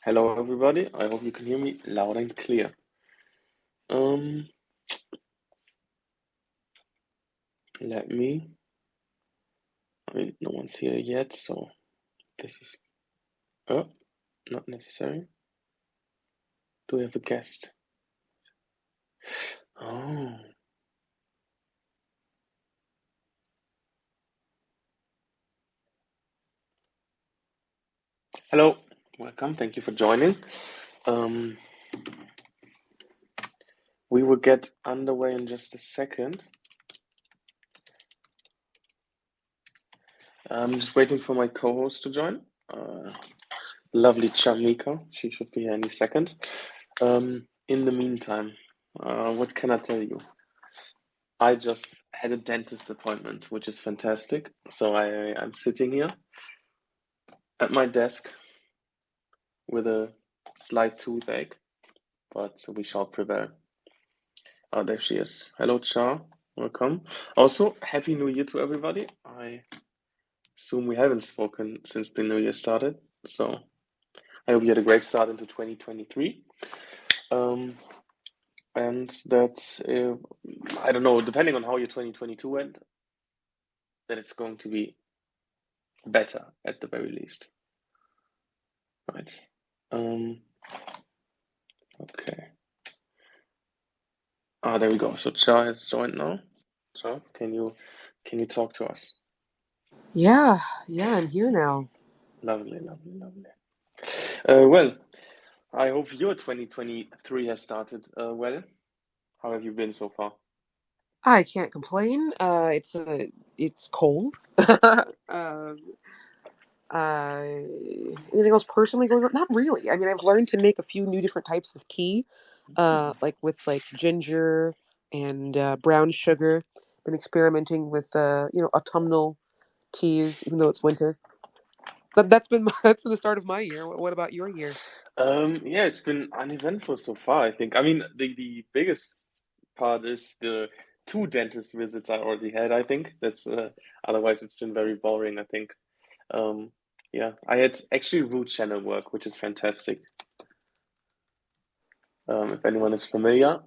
Hello, everybody. I hope you can hear me loud and clear. Um, let me. I mean, no one's here yet, so this is. Oh, not necessary. Do we have a guest? Oh, hello. Welcome. Thank you for joining. Um, we will get underway in just a second. I'm just waiting for my co-host to join. Lovely Charmika. She should be here any second. In the meantime, what can I tell you? I just had a dentist appointment, which is fantastic. So I'm sitting here at my desk with a slight toothache, but we shall prevail. Oh, there she is. Hello, Cha. Welcome. Also, Happy New Year to everybody. I assume we haven't spoken since the New Year started. So I hope you had a great start into 2023. Um, and that's, I don't know, depending on how your 2022 went, that it's going to be better at the very least. Right. Um, okay. Ah, there we go. So Cha has joined now. Cha, can you talk to us? Yeah, I'm here now. Lovely, lovely, lovely. Well, I hope your 2023 has started well. How have you been so far? I can't complain. It's cold. um, uh, Anything else personally going on? Not really. I mean, I've learned to make a few new different types of tea, like with like ginger and brown sugar. Been experimenting with autumnal teas, even though it's winter. That's been that's been the start of my year. What about your year? Yeah, it's been uneventful so far, I think. I mean, the biggest part is the two dentist visits I already had, I think. That's otherwise it's been very boring, I think. Um, yeah, I had actually root channel work, which is fantastic. If anyone is familiar.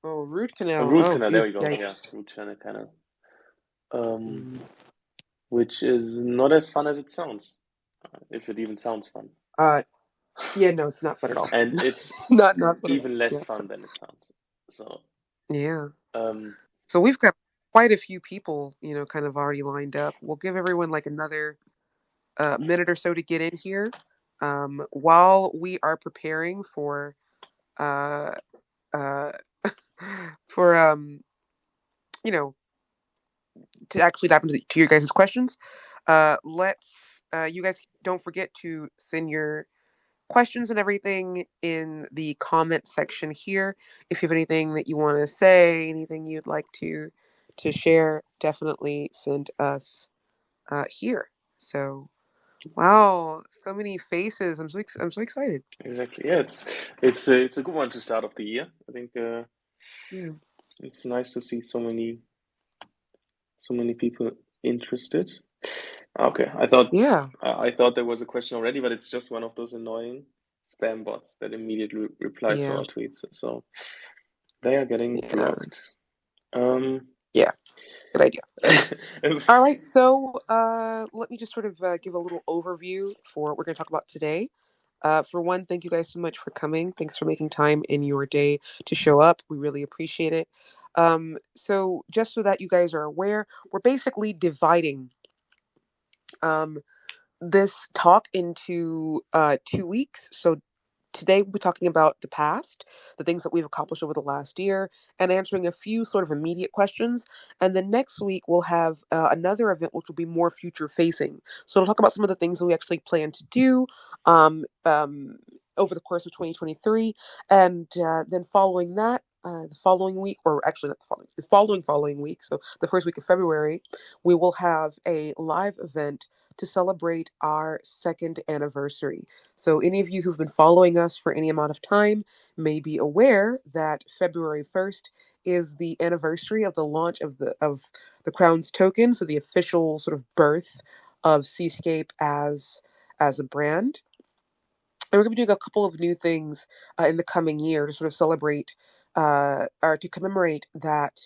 Oh, root A canal. root Oh, canal, there we go. Yeah, yikes. root channel canal. Um, Mm. which is not as fun as it sounds, if it even sounds fun. Uh, yeah, no, it's not fun at all. And it's Not fun at all. even less Yeah, fun than it sounds. So, yeah. um, So we've got quite a few people, kind of already lined up. We'll give everyone like another minute or so to get in here, while we are preparing for uh, uh, for you know, to actually dive into to your guys' questions. Let's You guys don't forget to send your questions and everything in the comment section here. If you have anything that you want to say, anything you'd like to share, definitely send us here. So, wow, so many faces. I'm so excited. exactly. Yeah, it's a good one to start off the year. I think Yeah. it's nice to see so many people interested. Okay, Yeah. I thought there was a question already, but it's just one of those annoying spam bots that immediately reply to Yeah. our tweets. So they are getting Yeah. blocked. Um, Yeah. Good idea. All right. So, let me just sort of give a little overview for what we're going to talk about today. For one, thank you guys so much for coming. Thanks for making time in your day to show up. We really appreciate it. So just so that you guys are aware, we're basically dividing um, this talk into 2 weeks. So today we'll be talking about the past, the things that we've accomplished over the last year, and answering a few sort of immediate questions. And then next week we'll have another event which will be more future facing. So we'll talk about some of the things that we actually plan to do um, um, over the course of 2023, and then following that. The following week, or actually not the following week, so the first week of February, we will have a live event to celebrate our second anniversary. So, any of you who've been following us for any amount of time may be aware that February 1st is the anniversary of the launch of the Crown's token, so the official sort of birth of Seascape as a brand. And we're going to be doing a couple of new things in the coming year to sort of celebrate or to commemorate that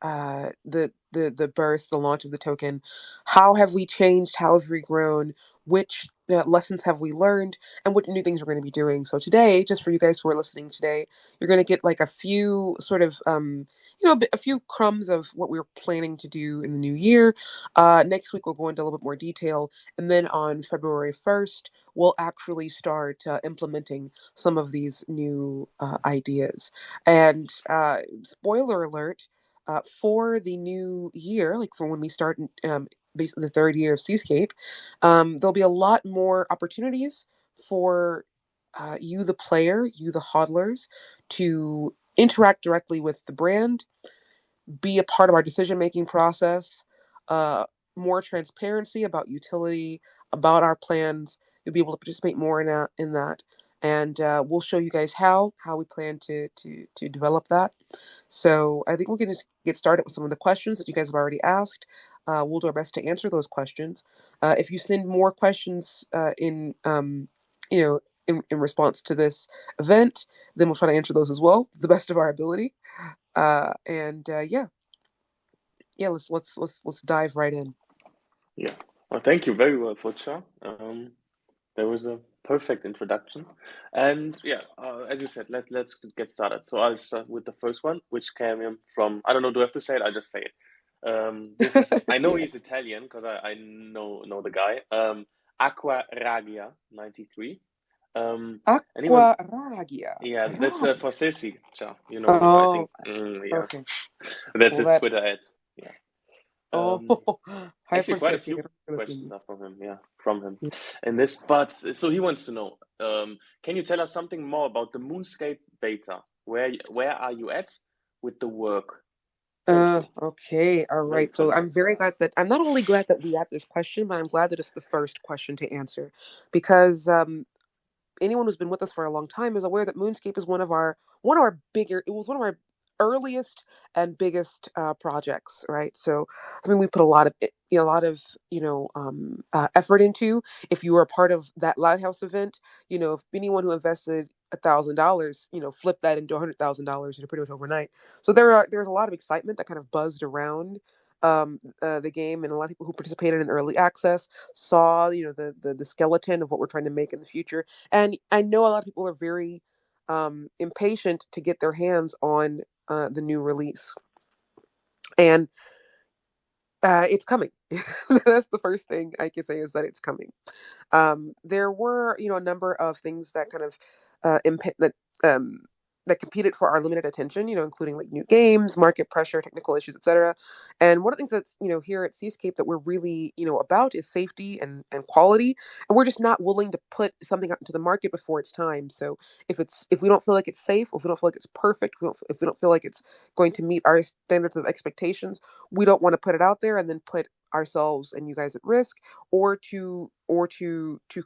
the birth, the launch of the token. How have we changed? How have we grown? Which lessons have we learned? And what new things we're going to be doing. So today, just for you guys who are listening today, you're going to get like a few sort of a few crumbs of what we're planning to do in the new year. Next week we'll go into a little bit more detail, and then on February 1st we'll actually start implementing some of these new ideas. And spoiler alert, for the new year, like for when we start basically the third year of Seascape, there'll be a lot more opportunities for you, the player, you, the hodlers, to interact directly with the brand, be a part of our decision making process, uh, more transparency about utility, about our plans. You'll be able to participate more in that, and we'll show you guys how we plan to develop that. So I think we can just get started with some of the questions that you guys have already asked. We'll do our best to answer those questions. If you send more questions in you know in response to this event, then we'll try to answer those as well to the best of our ability. And yeah, let's dive right in. Yeah. Well, thank you very well, Futcha. That was a perfect introduction. And yeah, as you said, let's get started. So I'll start with the first one, which came in from, I don't know, do I have to say it? I just say it. This is, I know Yeah. he's Italian because I know the guy. Aqua Ragia 93. And he Aqua went, ragia. yeah, that's for Ragia. Sissy. Ciao. You know, I Oh, think, yeah, okay. that's Well, his that. Twitter ad. Yeah. Oh, Actually, quite a hyper few sissy. questions are from him. Yeah, from him. Yeah. And this, but so he wants to know. Can you tell us something more about the Moonscape beta? Where are you at with the work? Thank you. Okay. All Very right. So I'm concise. very glad that I'm not only glad that we had this question, but I'm glad that it's the first question to answer, because anyone who's been with us for a long time is aware that Moonscape is one of our bigger. It was one of our earliest and biggest projects, right? So, I mean, we put a lot of effort into. If you were a part of that Lighthouse event, if anyone who invested $1,000, flip that into $100,000, pretty much overnight. So there's a lot of excitement that kind of buzzed around the game, and a lot of people who participated in early access saw the skeleton of what we're trying to make in the future. And I know a lot of people are very impatient to get their hands on the new release, and it's coming. That's the first thing I can say, is that it's coming. There were, a number of things that kind of um, that competed for our limited attention, including like new games, market pressure, technical issues, etc. And one of the things that's, here at Seascape that we're really, about is safety and quality. And we're just not willing to put something out into the market before it's time. So if we don't feel like it's safe, if we don't feel like it's perfect, if we don't feel like it's going to meet our standards of expectations, we don't want to put it out there and then put ourselves and you guys at risk, or to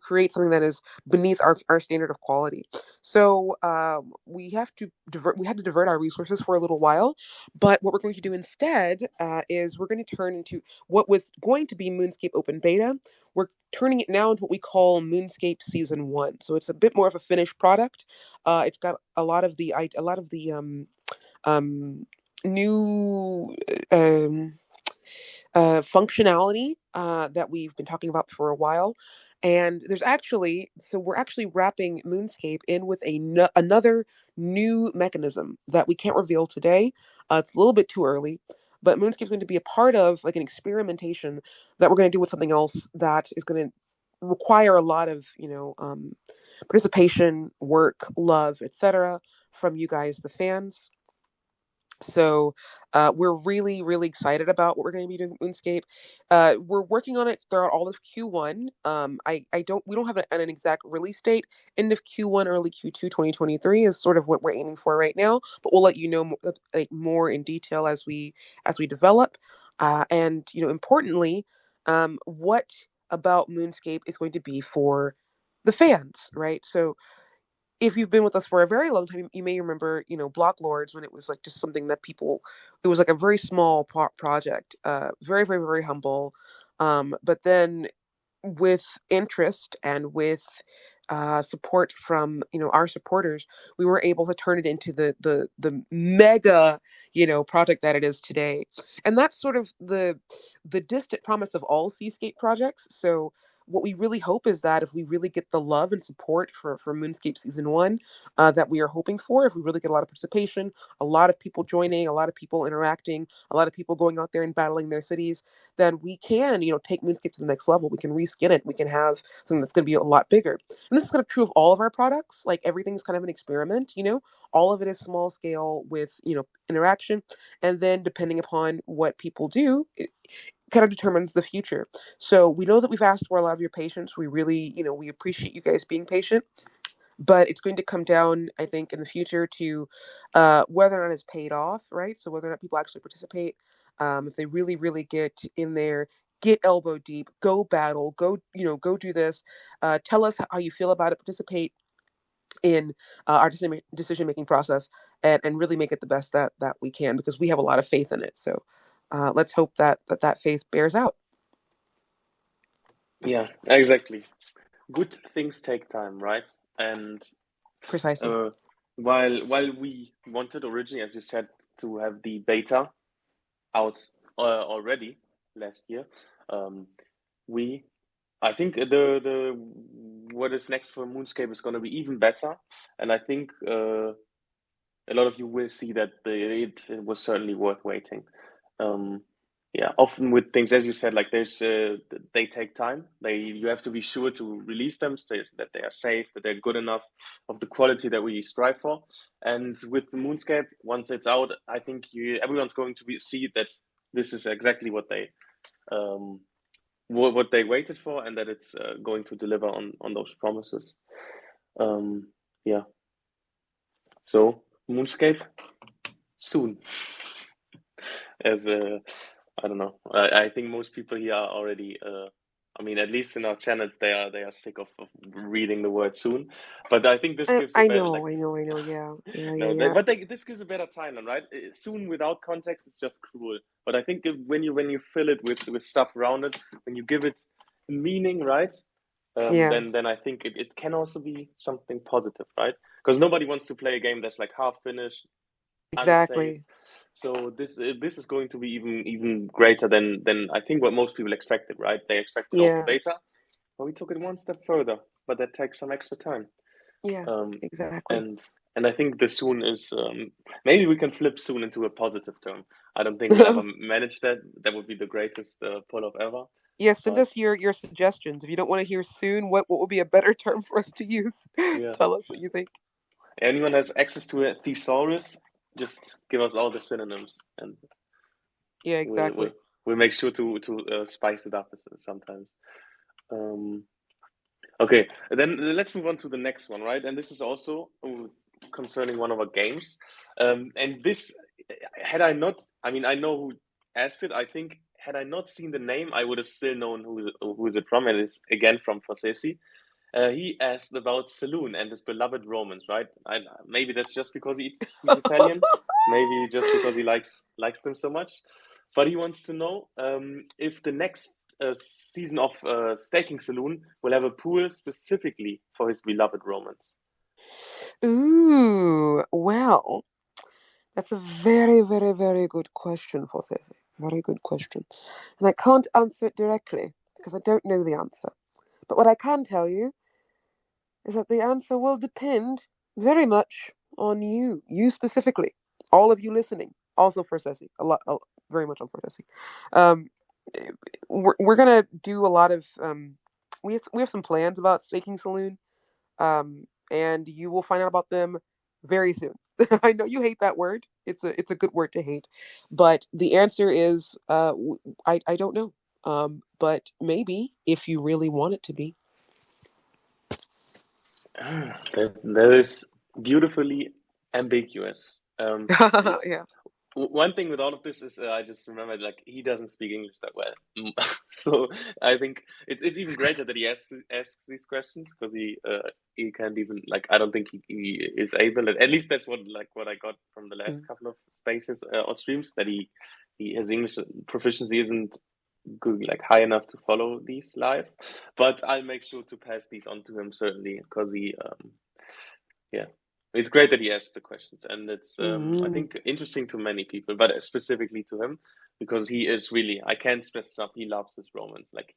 create something that is beneath our standard of quality. So we had to divert our resources for a little while, but what we're going to do instead is we're going to turn into what was going to be Moonscape Open Beta. We're turning it now into what we call Moonscape Season 1. So it's a bit more of a finished product. It's got a lot of the um, new functionality that we've been talking about for a while. And we're actually wrapping Moonscape in with another new mechanism that we can't reveal today. It's a little bit too early, but Moonscape is going to be a part of like an experimentation that we're going to do with something else that is going to require a lot of participation, work, love, etc. from you guys, the fans. So we're really, really excited about what we're going to be doing with Moonscape. We're working on it throughout all of Q1. We don't have an exact release date. End of Q1, early Q2, 2023 is sort of what we're aiming for right now. But we'll let you know like more in detail as we develop. And importantly, what about Moonscape is going to be for the fans, right? So if you've been with us for a very long time, you may remember, Block Lords, when it was like just something that it was like a very small project, very, very, very humble. But then with interest and with support from our supporters, we were able to turn it into the mega project that it is today. And that's sort of the distant promise of all Seascape projects. So what we really hope is that if we really get the love and support for Moonscape Season 1 that we are hoping for, if we really get a lot of participation, a lot of people joining, a lot of people interacting, a lot of people going out there and battling their cities, then we can take Moonscape to the next level. We can reskin it. We can have something that's going to be a lot bigger. And this is kind of true of all of our products. Like everything's kind of an experiment, all of it is small scale with, interaction. And then depending upon what people do, it kind of determines the future. So we know that we've asked for a lot of your patience. We really, we appreciate you guys being patient. But it's going to come down, I think, in the future to whether or not it's paid off, right? So whether or not people actually participate, if they really, really get in there, get elbow deep, go battle, go do this. Tell us how you feel about it. Participate in our decision making process, and really make it the best that we can, because we have a lot of faith in it. So let's hope that faith bears out. Yeah, exactly. Good things take time, right? And Precisely. while we wanted originally, as you said, to have the beta out already last year, um, we I think the what is next for Moonscape is going to be even better, and I think a lot of you will see that it was certainly worth waiting. Um, yeah, often with things, as you said, like they take time. You have to be sure to release them, so that they are safe, that they're good enough, of the quality that we strive for. And with the Moonscape, once it's out, I think everyone's going to see that this is exactly um, what they waited for, and that it's going to deliver on those promises. Um, yeah. So Moonscape soon. As I don't know. I think most people here are already. I mean, at least in our channels, they are sick of reading the word soon. But I think this gives a I better know, like I know, I know. Yeah, yeah, yeah, no. yeah. This gives a better timeline, right? Soon without context is just cruel. But I think when you fill it with stuff around it, when you give it meaning, right? Yeah, Then I think it can also be something positive, right? Because nobody wants to play a game that's like half finished, unsafe. exactly. So this is going to be even greater than I think what most people expected, right? They expected open Yeah, beta, but we took it one step further. But that takes some extra time. yeah, Um, exactly. and and I think the soon is maybe we can flip soon into a positive term. I don't think we'll ever manage that. That would be the greatest pull off ever. Yeah, send But us your suggestions. If you don't want to hear soon, what would be a better term for us to use? yeah, Tell us what you think. anyone has access to a thesaurus, just give us all the synonyms, and Yeah, we'll exactly. we'll, we'll make sure to spice it up sometimes. Um, Okay, then let's move on to the next one, right? And this is also concerning one of our games. And this, had I not, I mean, I know who asked it. I think had I not seen the name, I would have still known who is it from. And it's again from Forsesi. He asked about Saloon and his beloved Romans, right? Maybe that's just because he's Italian. Maybe just because he likes them so much. But he wants to know if the next season of Staking Saloon will have a pool specifically for his beloved Romans. Ooh, well, that's a very, very, very good question, Forsese. Very good question. And I can't answer it directly because I don't know the answer. But what I can tell you is that the answer will depend very much on you specifically, all of you listening. Also for Ceci, very much on for Ceci. Um, we're gonna do a lot of we have some plans about Staking Saloon, and you will find out about them very soon. I know you hate that word. It's a good word to hate, but the answer is I don't know. But maybe if you really want it to be. That is beautifully ambiguous. Yeah. One thing with all of this is I just remembered like he doesn't speak English that well, so I think it's even greater that he asks these questions because he can't even like I don't think he is able. At least that's what I got from the last couple of spaces or streams that he his English proficiency isn't good, like high enough to follow these live, but I'll make sure to pass these on to him certainly because yeah, it's great that he asked the questions, and it's I Mm. think interesting to many people, but specifically to him because he is really, I can't stress enough, he loves his Romans. Like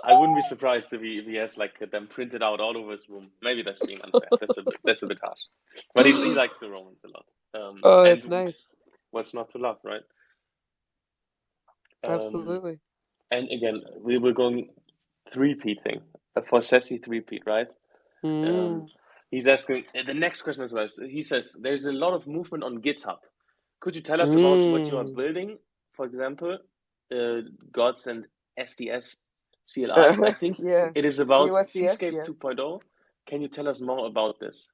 I wouldn't be surprised if he has like them printed out all over his room. Maybe that's being unfair. That's a bit harsh, but he likes the Romans a lot. Oh, that's And nice. what's not to love, right? Um, Absolutely. and again, we were going three-peating for Sassy three-peat, right? Um, Mm. he's asking the next question as well. He says there's a lot of movement on GitHub. Could you tell us about what you are Mm. building? For example, Gods and SDS CLI. I think Yeah. it is about GOSDS, Seascape yeah. 2.0. Can you tell us more about this?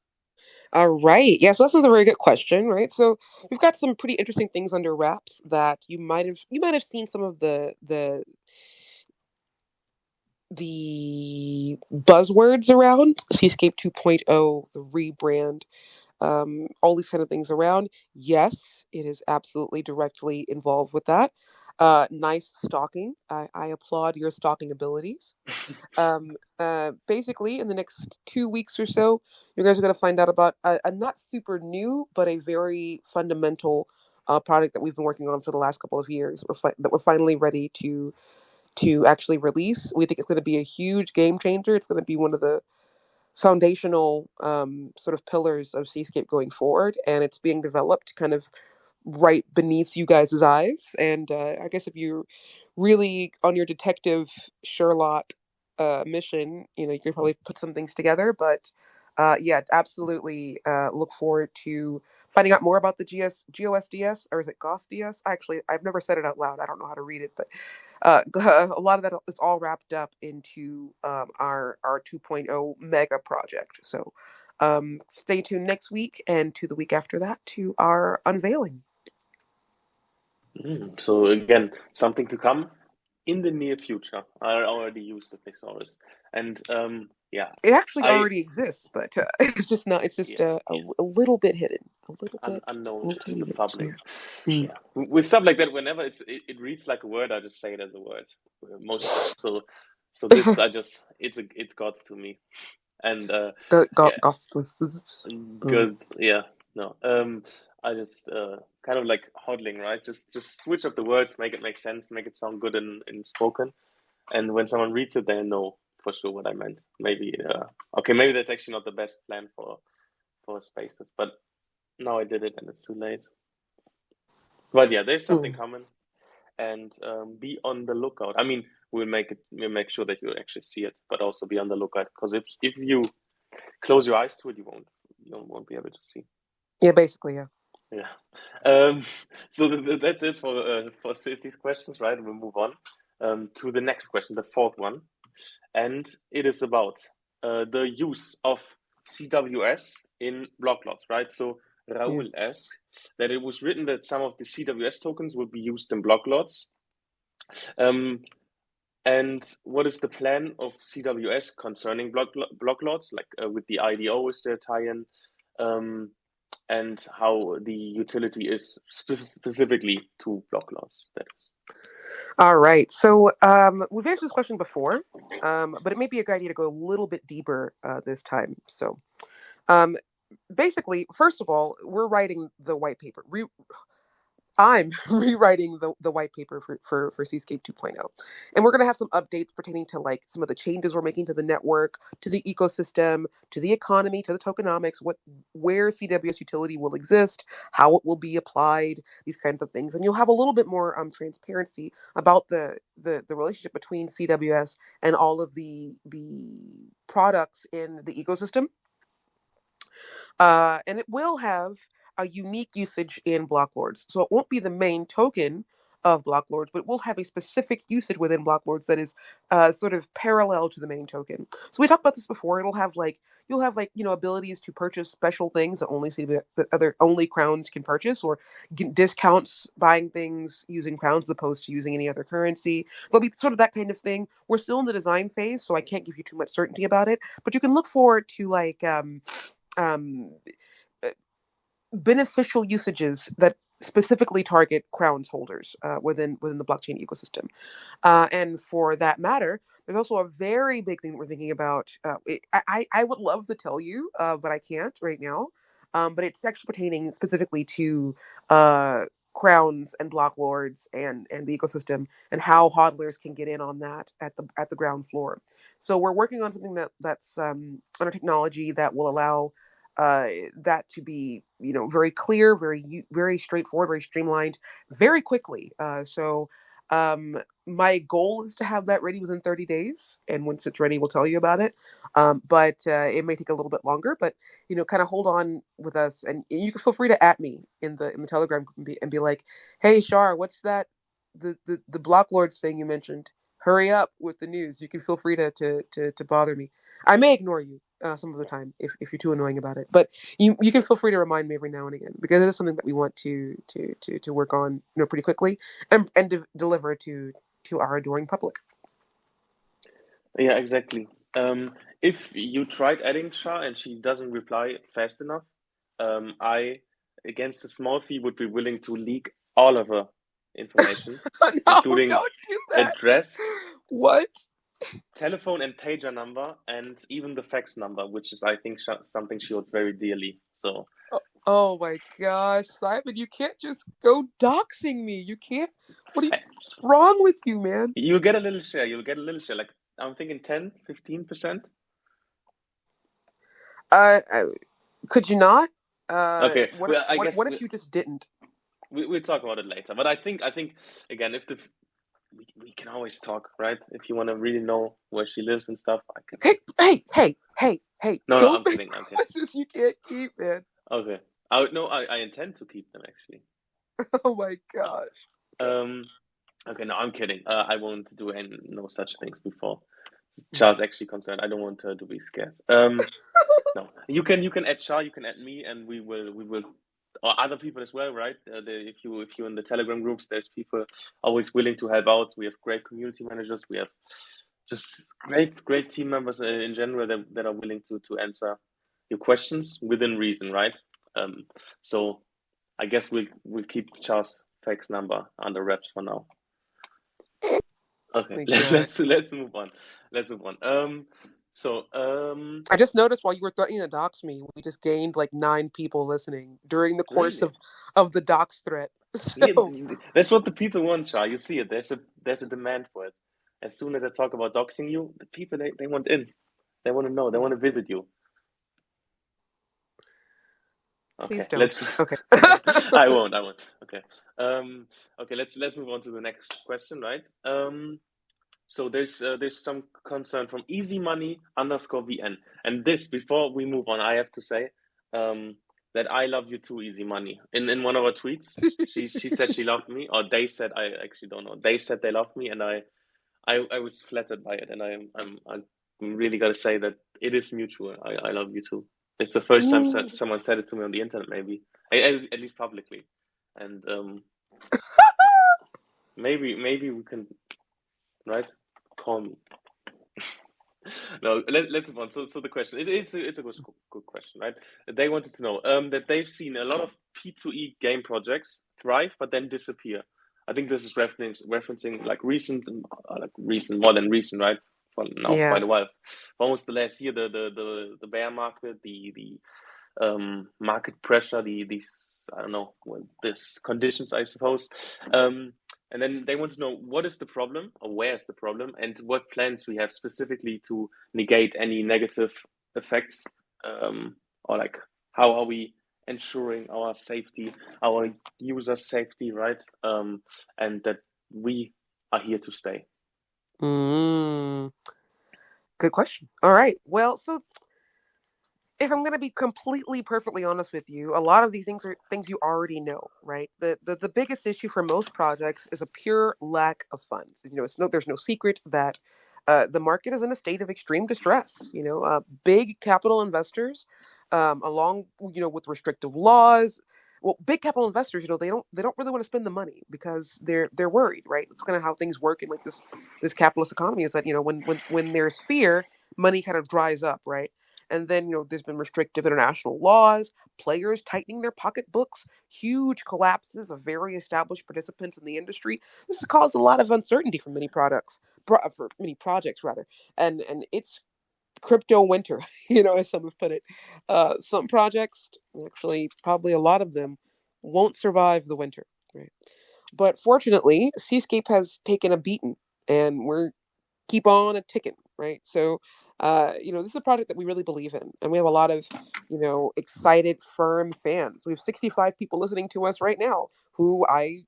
All right. Yeah, so that's another very good question, right? So we've got some pretty interesting things under wraps that you might have seen some of the buzzwords around Seascape 2.0, the rebrand, all these kind of things around. Yes, it is absolutely directly involved with that. Nice stalking. I applaud your stalking abilities. Basically, in the next 2 weeks or so, you guys are going to find out about a not super new, but a very fundamental product that we've been working on for the last couple of years. That we're finally ready to actually release. We think it's going to be a huge game changer. It's going to be one of the foundational sort of pillars of Seascape going forward, and it's being developed kind of right beneath you guys' eyes. And I guess if you're really on your detective Sherlock mission, you could probably put some things together. But yeah, absolutely look forward to finding out more about the GOSDS, or is it GOSDS? Actually, I've never said it out loud. I don't know how to read it, but a lot of that is all wrapped up into our 2.0 mega project. So stay tuned next week and to the week after that to our unveiling. So again, something to come in the near future. I already used the thesaurus, and yeah, It actually I already exists, but it's just not. It's just yeah, a little bit hidden, a little bit, a unknown little to tiny the bit. public. Yeah. Mm. Yeah, with stuff like that, whenever it reads like a word, I just say it as a word most times. So this I just it's gods to me, and yeah, Mm. because yeah, no, I just kind of like hodling, right? Just switch up the words, make it make sense, make it sound good in spoken, and when someone reads it, they know for sure what I meant. Maybe okay, maybe that's actually not the best plan for spaces, but now I did it and it's too late. But yeah, there's something Mm. coming, and be on the lookout. I mean, we'll make sure that you actually see it, but also be on the lookout because if you close your eyes to it, you won't be able to see. Yeah, basically, yeah. Yeah. So that's it for Sissy's questions, right? We'll move on to the next question, the fourth one, and it is about the use of CWS in block lots, right? So Yeah. Raul asks that it was written that some of the CWS tokens will be used in block lots. Um, and what is the plan of CWS concerning block lots, like with the IDO, is there a tie-in? Um, and how the utility is specifically to block lots. That is. All right. So we've answered this question before, but it may be a good idea to go a little bit deeper this time. So um, basically, first of all, we're writing the white paper. I'm rewriting the white paper for Seascape 2.0. And we're going to have some updates pertaining to like some of the changes we're making to the network, to the ecosystem, to the economy, to the tokenomics, where CWS utility will exist, how it will be applied, these kinds of things. And you'll have a little bit more transparency about the relationship between CWS and all of the products in the ecosystem. And it will have a unique usage in Block Lords. So it won't be the main token of Block Lords, but it will have a specific usage within Block Lords that is sort of parallel to the main token. So we talked about this before. You'll have like abilities to purchase special things that only crowns can purchase, or get discounts buying things using crowns as opposed to using any other currency. There'll be sort of that kind of thing. We're still in the design phase, so I can't give you too much certainty about it. But you can look forward to like um, uh, beneficial usages that specifically target crowns holders within the blockchain ecosystem. And for that matter, there's also a very big thing that we're thinking about. I would love to tell you, but I can't right now. But it's actually pertaining specifically to uh, crowns and block lords and the ecosystem and how hodlers can get in on that at the ground floor. So we're working on something that's on a technology that will allow that to be very clear, very straightforward, very streamlined, very quickly. My goal is to have that ready within 30 days, and once it's ready, we'll tell you about it. But it may take a little bit longer. But kind of hold on with us, and you can feel free to at me in the Telegram and be like, "Hey, Shar, what's that? The block lords thing you mentioned? Hurry up with the news." You can feel free to bother me. I may ignore you some of the time if you're too annoying about it, but you can feel free to remind me every now and again, because it is something that we want to work on pretty quickly and deliver to our adoring public. Yeah, exactly. If you tried adding Shah and she doesn't reply fast enough, I, against a small fee, would be willing to leak all of her information, No, including don't do that. address, What? telephone and pager number, and even the fax number, which is, I think, something she holds very dearly. So, Oh my gosh, Simon, you can't just go doxing me. You can't. What's wrong with you, man? you'll get a little share. You'll get a little share. Like, I'm thinking 10, 15%. Uh, uh, could you not? Okay. What if Well, I guess what if you just didn't? we'll talk about it later. But I think again, if we can always talk, right? If you want to really know where she lives and stuff, I can. Hey! No, Don't I'm make kidding. I'm kidding. promises you can't keep, man. Okay. No, I intend to keep them actually. Oh my Uh, gosh. Okay. okay, no, I'm kidding. I won't do no such things before Charles actually concerned. I don't want her to be scared. No, you can add Char, you can add me, and we will or other people as well, right? If you in the Telegram groups, there's people always willing to help out. We have great community managers. We have just great team members in general that are willing to answer your questions within reason, right? Um, so I guess we'll keep Char's fax number under wraps for now. Okay, My God. let's move on. Let's move on. I just noticed while you were threatening to dox me, we just gained like 9 people listening during the course Really? of the dox threat. Yeah, So that's what the people want, Char. You see it. There's a demand for it. As soon as I talk about doxing you, the people they want in. They want to know. They want to visit you. Okay, please don't. let's. Okay. I won't. I won't. Okay. Um. Okay. Let's move on to the next question, right? So there's some concern from Easy Money underscore VN, and this before we move on, I have to say, that I love you too, Easy Money. In one of our tweets, she said she loved me, or they said, I actually don't know. They said they loved me, and I was flattered by it, and I'm really gotta say that it is mutual. I love you too. It's the first time Ooh. someone said it to me on the internet, maybe at least publicly, and maybe we can, right, call me. No, let's move on. So the question it's a good question, right? They wanted to know that they've seen a lot of P2E game projects thrive but then disappear. I think this is referencing like recent, more than recent, right? For now, Yeah. quite a while. For almost the last year, the bear market, the market pressure, these I don't know, well, this conditions, I suppose. And then they want to know what is the problem or where is the problem and what plans we have specifically to negate any negative effects, or like how are we ensuring our safety, our user safety, right? And that we are here to stay. Mm, good question. All right. Well, so if I'm going to be completely perfectly honest with you, a lot of these things are things you already know, right? The biggest issue for most projects is a pure lack of funds. There's no secret that the market is in a state of extreme distress. Big capital investors, along with restrictive laws. Well, big capital investors, they don't really want to spend the money because they're worried, right? It's kind of how things work in like this capitalist economy is that when there's fear, money kind of dries up, right? And then, there's been restrictive international laws, players tightening their pocketbooks, huge collapses of very established participants in the industry. This has caused a lot of uncertainty for many for many projects rather. And it's crypto winter, as some have put it. Some projects, actually, probably a lot of them, won't survive the winter. Right. But fortunately, Seascape has taken a beating, and we're keep on a ticking, right? So, this is a project that we really believe in, and we have a lot of, excited, firm fans. We have 65 people listening to us right now who I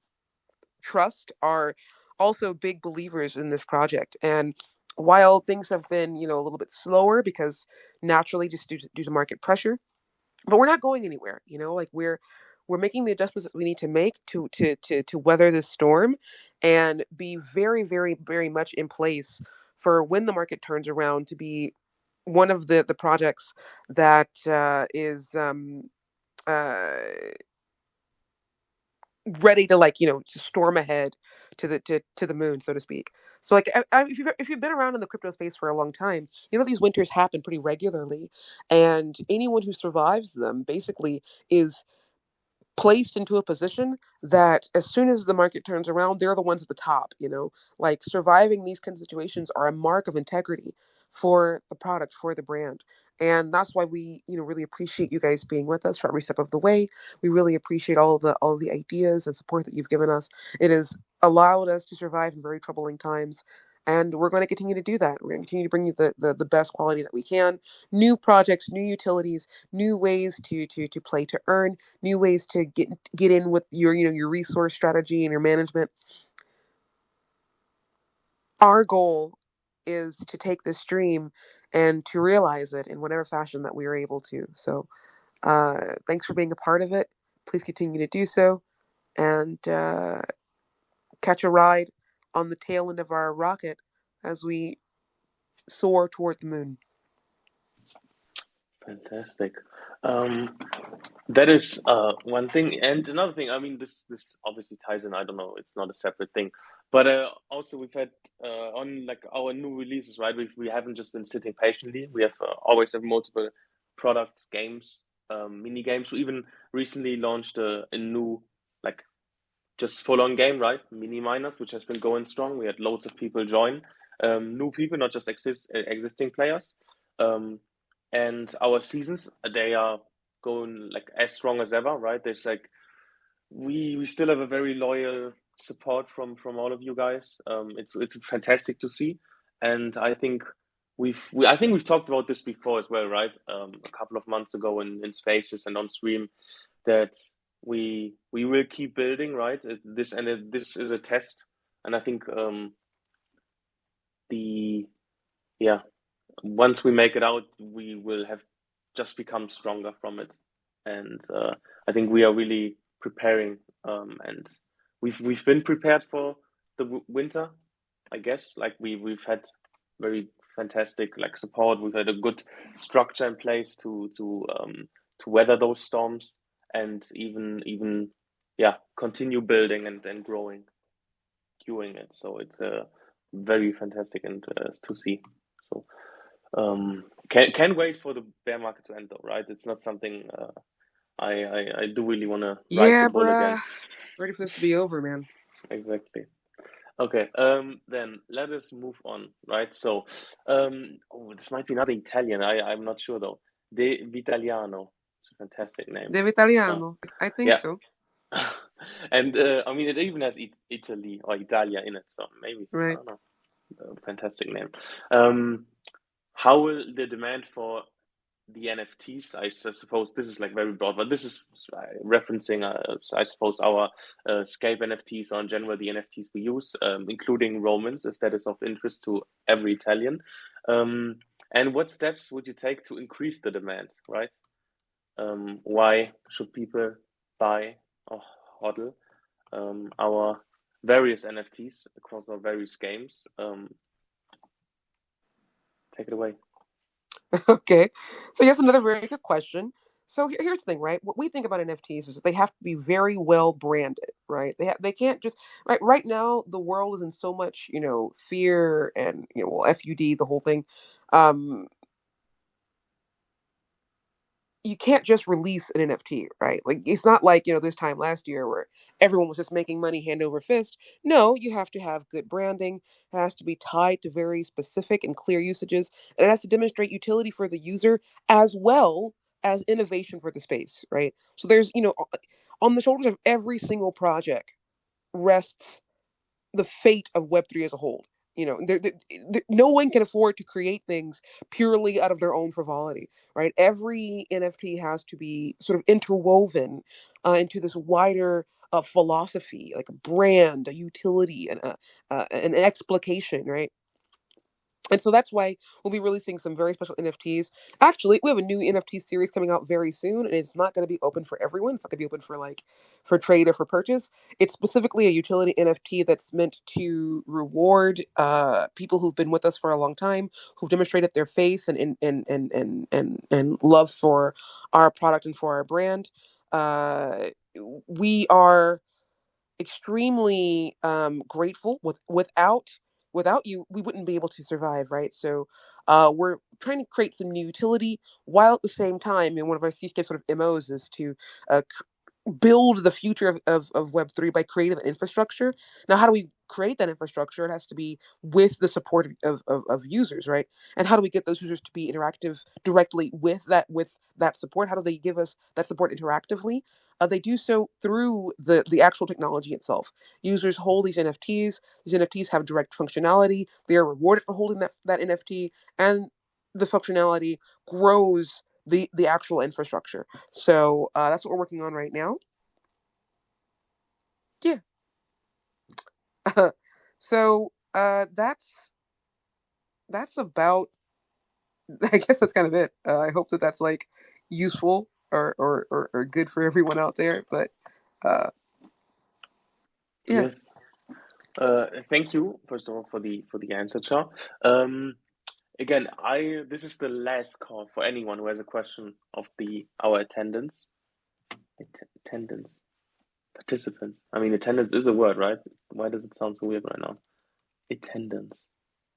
trust are also big believers in this project. And while things have been, a little bit slower because naturally just due to market pressure, but we're not going anywhere. Like we're making the adjustments that we need to make to weather this storm and be very, very, very much in place for when the market turns around to be one of the projects that is uh ready to, like, to storm ahead to the moon, so to speak. So, like, if you've been around in the crypto space for a long time, these winters happen pretty regularly, and anyone who survives them basically is placed into a position that as soon as the market turns around, they're the ones at the top. Like, surviving these kinds of situations are a mark of integrity for the product, for the brand. And that's why we, really appreciate you guys being with us for every step of the way. We really appreciate all the ideas and support that you've given us. It has allowed us to survive in very troubling times. And we're going to continue to do that. We're going to continue to bring you the best quality that we can. New projects, new utilities, new ways to play to earn, new ways to get in with your resource strategy and your management. Our goal is to take this dream and to realize it in whatever fashion that we are able to. So, thanks for being a part of it. Please continue to do so, and catch a ride on the tail end of our rocket as we soar toward the moon. Fantastic. Um, that is one thing, and another thing. I mean, this obviously ties in. I don't know. It's not a separate thing, but also we've had on like our new releases, right? We haven't just been sitting patiently. We have always have multiple products, games, mini games. We even recently launched a new like just full on game, right? Mini miners, which has been going strong. We had loads of people join, new people, not just existing players. Um, and our seasons, they are going like as strong as ever, right? There's like we still have a very loyal support from all of you guys. It's fantastic to see, and I think I think we've talked about this before as well, right? A couple of months ago in Spaces and on stream, that we will keep building, right? This is a test, and I think the yeah, once we make it out, we will have just become stronger from it, and I think we are really preparing, and we've been prepared for the winter, I guess. Like we've had very fantastic like support. We've had a good structure in place to weather those storms and even yeah continue building and growing during it. So it's very fantastic and to see. So can wait for the bear market to end though, right? It's not something I do really want to ride the Yeah, bull bruh. again. Ready for this to be over, man. Exactly. Okay, then let us move on, right? So, oh, this might be another Italian. I'm not sure though. De Vitaliano. It's a fantastic name. Deve Uh, Italiano. I think yeah, so. and I mean, it even has Italy or Italia in it, so maybe I Right. don't know. Fantastic name. Um, how will the demand for the NFTs? Suppose this is like very broad, but this is referencing, I suppose, our Scape NFTs or in general the NFTs we use, including Romans, if that is of interest to every Italian. Um, and what steps would you take to increase the demand, right? Why should people buy or hodl our various NFTs across our various games? Take it away. Okay. So yes, another very good question. So here's the thing, right? What we think about NFTs is that they have to be very well branded, right? They can't just right now the world is in so much, fear and FUD, the whole thing. Um you can't just release an NFT, right? Like it's not like, this time last year where everyone was just making money hand over fist. No, you have to have good branding. It has to be tied to very specific and clear usages, and it has to demonstrate utility for the user as well as innovation for the space, right? So there's, on the shoulders of every single project rests the fate of Web3 as a whole. No one can afford to create things purely out of their own frivolity, right? Every NFT has to be sort of interwoven into this wider philosophy, like a brand, a utility, and an explication, right? And so that's why we'll be releasing some very special NFTs. Actually, we have a new NFT series coming out very soon, and it's not going to be open for everyone. It's not going to be open for trade or for purchase. It's specifically a utility NFT that's meant to reward people who've been with us for a long time, who've demonstrated their faith and love for our product and for our brand. We are extremely grateful. Without you, we wouldn't be able to survive, right? So we're trying to create some new utility while at the same time, one of our Seascape sort of MOs is to build the future of Web3 by creating an infrastructure. Now, how do we create that infrastructure? It has to be with the support of users, right? And how do we get those users to be interactive directly with that support? How do they give us that support interactively? They do so through the actual technology itself. Users hold these NFTs. These NFTs have direct functionality. They are rewarded for holding that NFT, and the functionality grows the actual infrastructure. So that's what we're working on right now. Yeah. So that's about. I guess that's kind of it. I hope that that's like useful or good for everyone out there. But uh, yeah. Yes. Thank you first of all for the answer, Char. Um, Again, I this is the last call for anyone who has a question of the our attendance. Attendance. Participants. I mean, attendance is a word, right? Why does it sound so weird right now? Attendance.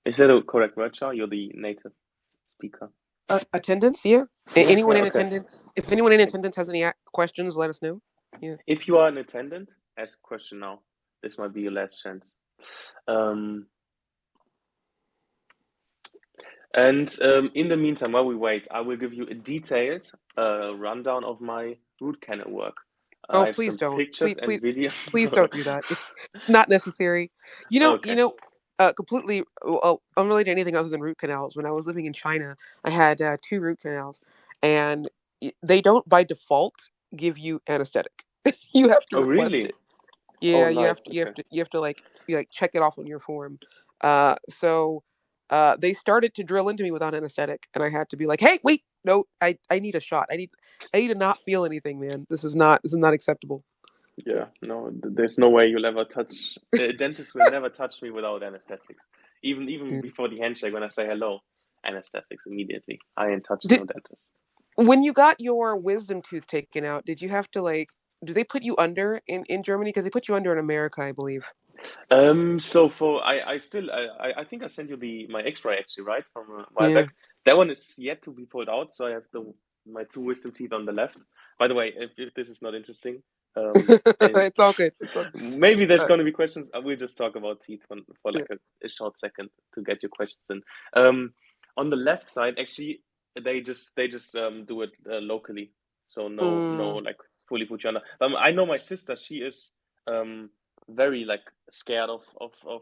Is that a correct word, Char? You're the native speaker. Attendance, yeah. Yeah, Anyone yeah, in okay. attendance? If anyone in attendance has any questions, let us know. Yeah. If you are an attendant, ask a question now. This might be your last chance. Um, and in the meantime, while we wait, I will give you a detailed rundown of my root canal work. Oh, I have please some don't. pictures and video. Please don't do that. It's not necessary. Okay. Completely unrelated to anything other than root canals. When I was living in China, I had two root canals, and they don't by default give you anesthetic. You have to Oh, request really? it. Oh, Yeah, you have nice. to you have Okay. to you have to like check it off on your form. So they started to drill into me without anesthetic, and I had to be like, "Hey, wait, no, I need a shot. I need to not feel anything, man. This is not acceptable." Yeah. No, there's no way you'll ever touch. A dentist will never touch me without anesthetics. Even Yeah. before the handshake, when I say hello, anesthetics immediately. I ain't touching Did no dentist. When you got your wisdom tooth taken out, did you have to like? Do they put you under in Germany? Because they put you under in America, I believe. So for I still I think I sent you the my X-ray actually, right, from a while Yeah. back. That one is yet to be pulled out, so I have the my two wisdom teeth on the left. By the way, if this is not interesting, and It's all good. It's all. maybe there's Uh, going to be questions. We'll just talk about teeth for yeah. like a short second to get your questions in. Um, on the left side, actually, they just do it locally, so no Mm. like fully put you under. I know my sister, she is um very like scared of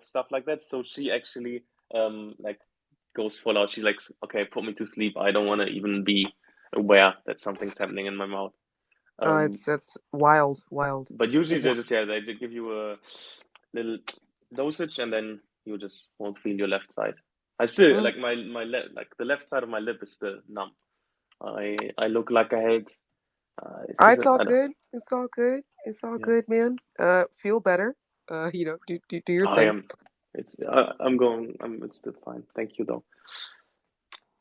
stuff like that. So she actually like goes full out. She like, okay, put me to sleep. I don't want to even be aware that something's happening in my mouth. Um, It's wild, wild. but usually they just yeah they give you a little dosage and then you just won't feel your left side. I still Mm. like my like the left side of my lip is still numb. I look like I had is this It's a, all I don't good. It's all good. It's all yeah good, man. Feel better. Do your I thing. am I'm it's still fine. Thank you though.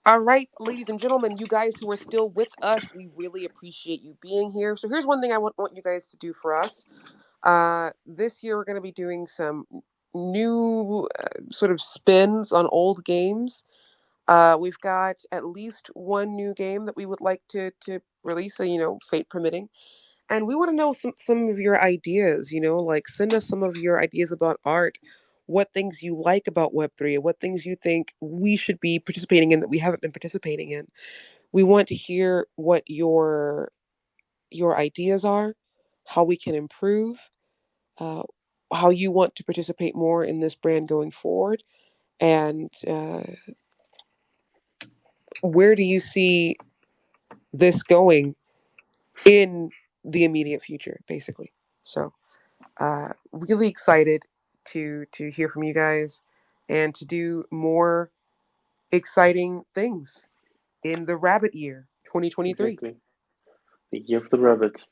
All right, ladies and gentlemen, you guys who are still with us, we really appreciate you being here. So here's one thing I want you guys to do for us. This year we're going to be doing some new sort of spins on old games. We've got at least one new game that we would like to release, fate permitting. And we want to know some of your ideas, like send us some of your ideas about art, what things you like about Web3, what things you think we should be participating in that we haven't been participating in. We want to hear what your ideas are, how we can improve, uh, how you want to participate more in this brand going forward, and where do you see this going in the immediate future, basically. So, really excited to hear from you guys and to do more exciting things in the rabbit year 2023. Exactly. The year of the rabbit.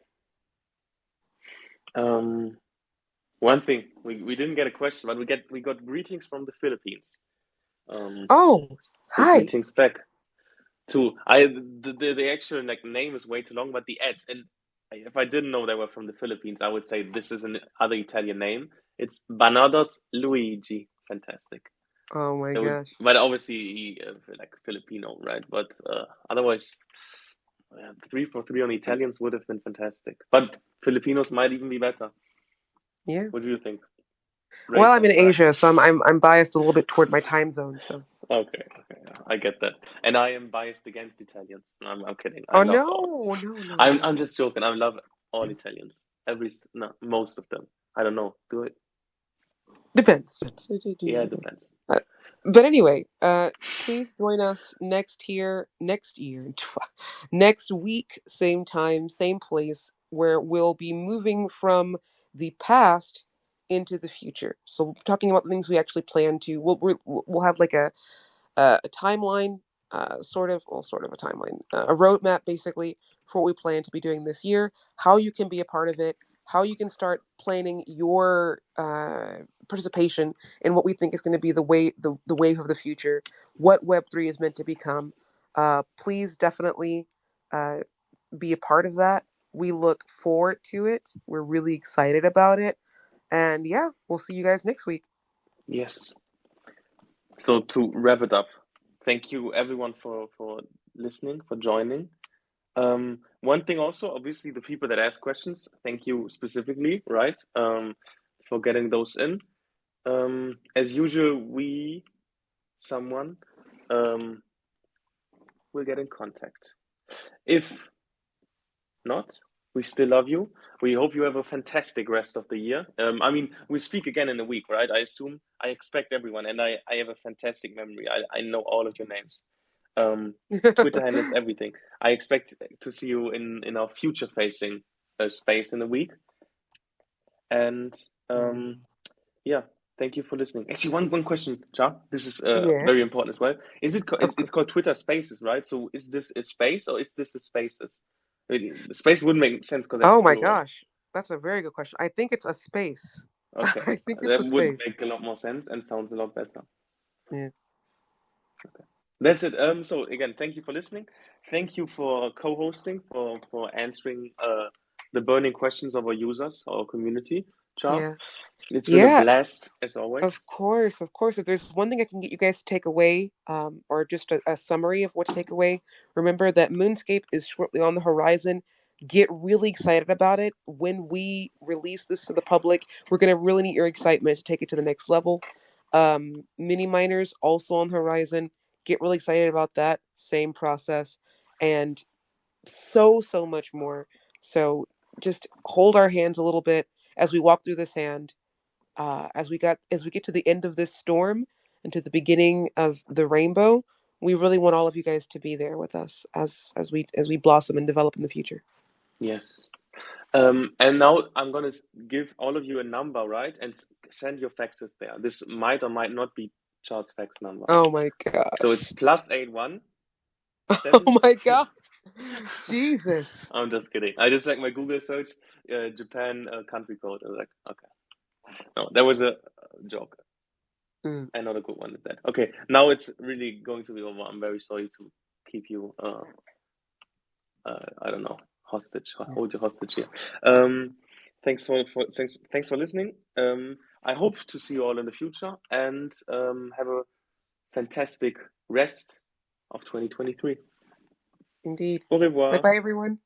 Um, One thing we didn't get a question, but we got greetings from the Philippines. Oh, So hi. greetings back to the actual like name is way too long, but the ads and if I didn't know they were from the Philippines, I would say this is an other Italian name. It's Banados Luigi. Fantastic. Oh my That would, gosh. but obviously he like Filipino, right? But otherwise, 3 for 3 on Italians would have been fantastic. But Filipinos might even be better. Yeah. What do you think? Well, Rate I'm in them. Asia, so I'm biased a little bit toward my time zone. So. Okay, okay, I get that. And I am biased against Italians. No, I'm kidding. I Oh love all. no, no, no, I'm no. just joking. I love all Italians. No, most of them. I don't know. Do it. Depends. Yeah, it depends. Uh, but anyway, please join us next week, same time, same place, where we'll be moving from the past into the future. So, talking about the things we actually plan to. We'll have like a timeline, sort of a timeline, a roadmap basically for what we plan to be doing this year, how you can be a part of it, how you can start planning your participation in what we think is going to be the wave of the future, what Web3 is meant to become. Please definitely uh, be a part of that. We look forward to it. We're really excited about it. And yeah, we'll see you guys next week. Yes. So to wrap it up, thank you everyone for listening, for joining. One thing also, obviously, the people that ask questions, thank you specifically, right? For getting those in. As usual, someone, um, will get in contact. If not, we still love you. We hope you have a fantastic rest of the year. I mean, we speak again in a week, right? I expect everyone, and I have a fantastic memory. I know all of your names, Twitter handles, everything. I expect to see you in our future facing space in a week. And yeah, thank you for listening. Actually, one question, Cha. This is very Yes, important as well. Is it of it's course. called Twitter Spaces, right? So is this a space or is this a Spaces? Space wouldn't make sense because that's Oh my plural. gosh. That's a very good question. I think it's a space. Okay, I think it's that a would space. make a lot more sense and sounds a lot better. Yeah. That's it. So again, thank you for listening. Thank you for co-hosting, for answering the burning questions of our users, our community, Cha. Yeah. It's been a Yeah. blast as Of always. course, of course. If there's one thing I can get you guys to take away, or just a summary of what to take away, remember that Moonscape is shortly on the horizon. Get really excited about it. When we release this to the public, we're gonna really need your excitement to take it to the next level. Mini miners also on the horizon. Get really excited about that. Same process, and so much more. So just hold our hands a little bit as we walk through the sand, as we get to the end of this storm and to the beginning of the rainbow. We really want all of you guys to be there with us as we blossom and develop in the future. Yes. And now I'm gonna give all of you a number, right? And send your faxes there. This might or might not be Charles' fax number. Oh my So it's gosh. +81 7. Oh my god. Jesus. I'm just kidding. I just like my Google search, Japan country code. I was like, okay, no, that was a joke Mm, and not a good one at that. Okay, now it's really going to be over. I'm very sorry to keep you, I don't know, hostage, yeah. hold you hostage here. Um, thanks for listening. I hope to see you all in the future and have a fantastic rest of 2023. Indeed. Au revoir. Bye-bye, everyone.